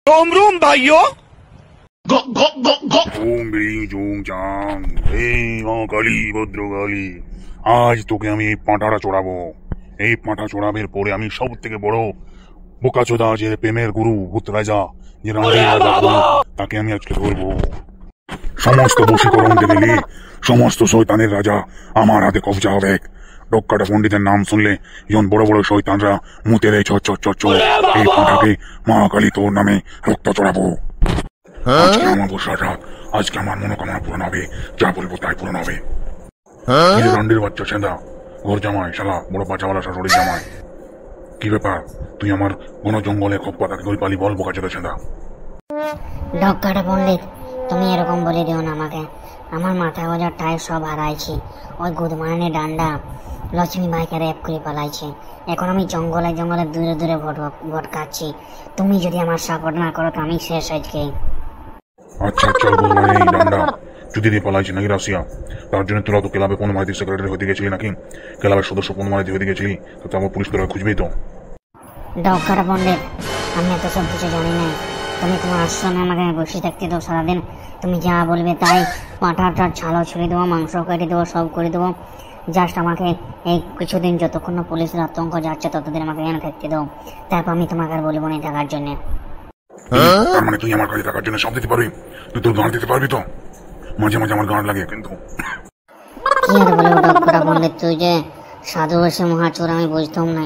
रोम रोम भाइयों। ओम ब्रीं জুং চাং এই মা কালী ভদ্রকালী, আজ তোকে আমি এই পাঁঠাটা চড়াবো। এই পাঁঠা চড়াবের পরে আমি সব থেকে বড় বোকাচোদা, যে প্রেমের গুরু ভূত রাজা, যে রানীর রাজা, তাকে আমি আজকে ধরবো। সমস্ত বশীকরণ দেখে সমস্ত শয়তানের রাজা আমার হাতে কবজা হবে। ডক্কাটা পণ্ডিতের নাম শুনলে যখন বড় বড় শয়তানরা মুতে দেয় চট চট চট চট, এই পাঁঠাকে মা কালী তোর নামে রক্ত চড়াবো। আজকে আমার বসার রাত, আজকে আমার মনোকামনা পূরণ হবে, যা বলবো তাই পূরণ হবে। রন্ডির বাচ্চা ছেঁদা, ঘর জামাই, শালা বড় পাচাওয়ালা শাশুড়ি জামাই, কি ব্যাপার? তুই আমার ঘন জঙ্গলে খপ্পা তাকে ওই পালি বল বোকাচোদা ছেঁদা। ডক্কাটা পণ্ডিত, তুমি এরকম বলে দিও না আমাকে। আমার মাথা গোজার টাই সব হারাইছি। ওই গুদমানের ডান্ডা লক্ষ্মী মাইকে রেপ করে পালাইছে। এখন আমি জঙ্গলে জঙ্গলে দূরে দূরে ভটকাচ্ছি। তুমি যদি আমার সাপোর্ট না করো তো আমি শেষ আজকে। আচ্ছা আচ্ছা, গুদমানি ডান্ডা যদি দিয়ে পালাইছে নাকি রাশিয়া? তার জন্য তোরা তো ক্লাবে পৌনমাইতি সেক্রেটারি হতে গেছিলি নাকি? ক্লাবের সদস্য পৌনমাইতি হতে গেছিলি, তো আমার পুলিশ তোরা খুঁজবেই তো। ডক্কাটা পণ্ডিত, আমি এত সব কিছু জানি না। তুমি তোমার আশ্রমে আমাকে বসে থাকতে দাও সারাদিন। তুমি যা বলবে তাই, পাঁঠাটার ছালও ছুড়ে দেবো, মাংস কেটে দেবো, সব করে দেবো। জাস্ট আমাকে এই কিছুদিন যতক্ষণ না পুলিশের আতঙ্ক যাচ্ছে ততদিন আমাকে এনে থাকতে দাও। তারপর আমি তোমাকে আর বলবো না থাকার জন্য। তার মানে তুই আমার কাছে থাকার জন্য সব দিতে পারবি? তুই তোর গান দিতে পারবি তো? মাঝে মাঝে আমার গান লাগে কিন্তু। কি আর বলবো ডক্টর পণ্ডিত, তুই যে সাধু এসে মহাচোর আমি বুঝতাম না।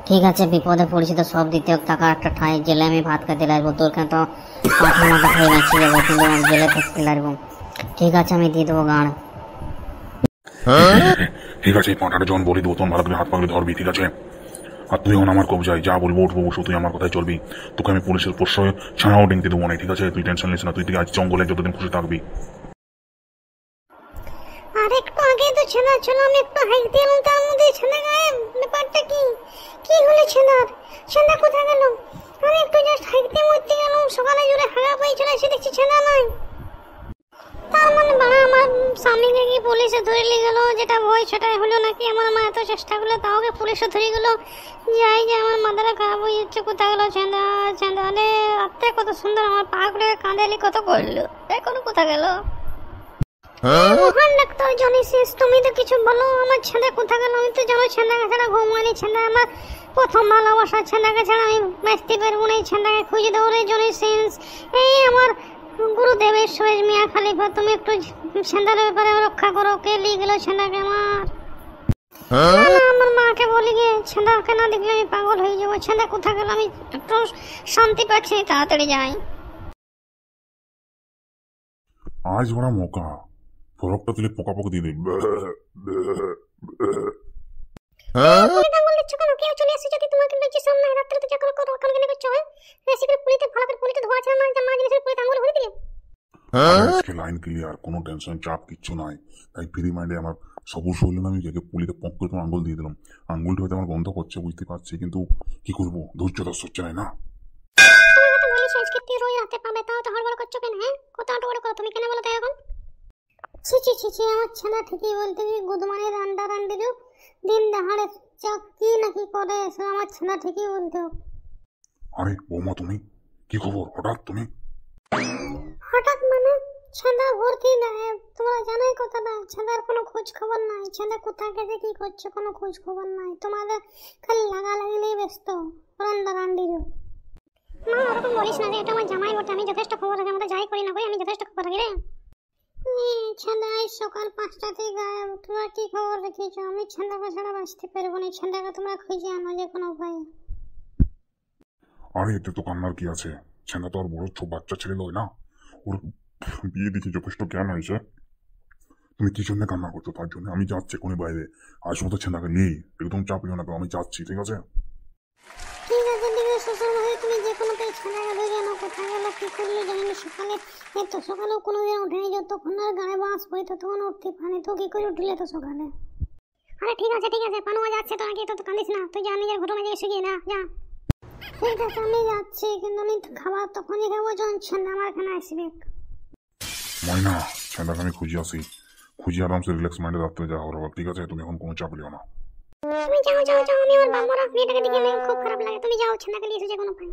ঠিক আছে, বিপদে পড়েছি তো সব দিতে হোক, টাকা একটা ঠাই জেলে আমি ভাত খেতে লাগবো। তোর কেন তো পাঠা মাথা খাই বাঁচিয়ে যাবো, কিন্তু জেলে থাকতে লাগবো। ঠিক আছে, আমি দিয়ে দেবো গান। ঠিক আছে, এই পাঁঠাটা যখন বলি দেবো তখন ভালো করে হাত পাগলে ধরবি, ঠিক আছে? আর তুই এখন আমার কবজায়, যা বলবো উঠবো বসো, তুই আমার কথায় চলবি। তোকে আমি পুলিশের প্রশ্রয় ছানাও ডিংতে দেবো না, ঠিক আছে? তুই টেনশন নিস না, তুই আজ জঙ্গলে যতদিন খুশি থাকবি। আর একটু আগে তো ছেনা ছিল, আমি একটু হাইক দিলাম, তার মধ্যে ছেনা গায়েব। ব্যাপারটা কি কি হলো ছেনার? ছেনা কোথায় গেল? আমি একটু জাস্ট হাইক দিয়ে মরতে গেলাম, সকালে জোরে হাগা পাই চলে এসে দেখছি ছেনা নাই। তার মানে বাড়া আমার স্বামীকে কি পুলিশে ধরে নিয়ে গেল? যেটা ভয় সেটাই হলো নাকি? আমার মা এত চেষ্টা করলো তাও কি পুলিশে ধরে গেল? যাই যে আমার মাথাটা খারাপ হয়ে যাচ্ছে। কোথায় গেল ছেঁদা? ছেঁদা রে রাত্রে কত সুন্দর আমার পা করে কাঁদালি কত করলো, এখন কোথায় গেল? মহান ডাক্তার জনি শেষ, তুমি তো কিছু বলো, আমার ছেলে কোথায় গেল? আমি তো জানো ছেলেকে ছাড়া ঘুমাইনি। ছেলে আমার প্রথম ভালোবাসা, ছেলেকে ছাড়া আমি বাঁচতে পারবো না। এই ছেলেকে খুঁজে দাও রে জনি সেন্স। এই আমার গুরুদেবের সৈয়দ মিয়া খালিফা, তুমি একটু ছেলের ব্যাপারে রক্ষা করো। কে নিয়ে গেল ছেলেকে? আমার মাকে বলি গে, ছেলেকে না দেখলে আমি পাগল হয়ে যাবো। ছেলে কোথায় গেল? আমি একটু শান্তি পাচ্ছি, তাড়াতাড়ি যাই। আজ ওরা মোকা ফরকটা তুলে পোকা পোকা দিয়ে দেবে। লাইন ক্লিয়ার, কোনো টেনশন চাপ কিচ্ছু নাই। তাই ফ্রি মাইন্ডে আমার সবুজ হইল না, আমি যাকে পুলিতে পক করে তোমার আঙ্গুল দিয়ে দিলাম। আঙ্গুলটা হয়তো আমার বন্ধ করছে বুঝতে পারছি, কিন্তু কি করবো, ধৈর্য ধর হচ্ছে না। আমার ছেলে ঠিকই বলতে কি গুদমানি রান্ডা রান্ডি দিন দাহাড়ে কি নাকি করে, আমার ছেলে ঠিকই বলতে। আরে বৌমা, তুমি কি খবর? হঠাৎ তুমি? হঠাৎ মানে ছেঁদা ভর্তি দেয়, তোমরা জানোই কথাটা। ছেঁদার কোনো খোঁজ খবর নাই। ছেঁদা কোথায় গেছে কি করছে কোনো খোঁজ খবর নাই। তোমাদের খালি লাগা লাগিলেই ব্যস্ত রান্ডা রান্ডিরও। মা ওরকম বলিস না রে, এটা আমার জামাই বটে। আমি যথেষ্ট খবর রাখি, আমরা যাই করি না করি আমি যথেষ্ট খবর রাখি রে। ছেঁদা সকাল 5টাতে গায়েব। তোমরা কি খবর রেখেছো? আমি ছেঁদাকে ছাড়া বাঁচতে পারবো না। ছেঁদাকে তোমরা খুঁজে আনো যে কোনো উপায়ে। আরে এতে তো কান্নার কি আছে? ছেঁদা তো আর বড় বাচ্চা ছেলে নয় না, ওর বিয়ে দেখে যথেষ্ট জ্ঞান হয়েছে। তুমি কি জন্য কান্না করছো? তার জন্য আমি যাচ্ছি এখনই বাইরে। আসবো তো ছেঁদাকে নিয়ে, একদম চাপ নিও না, আমি যাচ্ছি, ঠিক আছে? ঠিক আছে ঠিক আছে শ্বশুর মশাই, তুমি যে কোনো তাই ছেঁদাকে ধরে আনো। কোথায় গেল কি করলো জানি না। সকালে এত সকালেও কোনোদিন উঠেনি, যতক্ষণ আর গায়ে বাঁশ বই ততক্ষণ উঠতে পারে। তো কি করে উঠলে তো সকালে? আরে ঠিক আছে পানুয়া যাচ্ছে তো, নাকি তো কাঁদিস না। তুই যা নিজের ঘটনা গিয়ে শুকিয়ে না যা। ঠিক আছে আমি যাচ্ছি, কিন্তু আমি খাবার তখনই খাবো যখন ছেঁদা আমার এখানে আসবে। ময়না, ছেঁদাকে আমি খুঁজে আসি, খুঁজে আরামসে রিল্যাক্স মাইন্ডে রাত্রে যাওয়া হবে, ঠিক আছে? তুমি এখন কোনো চাপ লিও না। তুমি যাও, আমি আমার বাবারা মেয়েটাকে দেখে খুব খারাপ লাগে। তুমি যাও, ছেঁদাকে নিয়ে এসে যে কোনো পাই।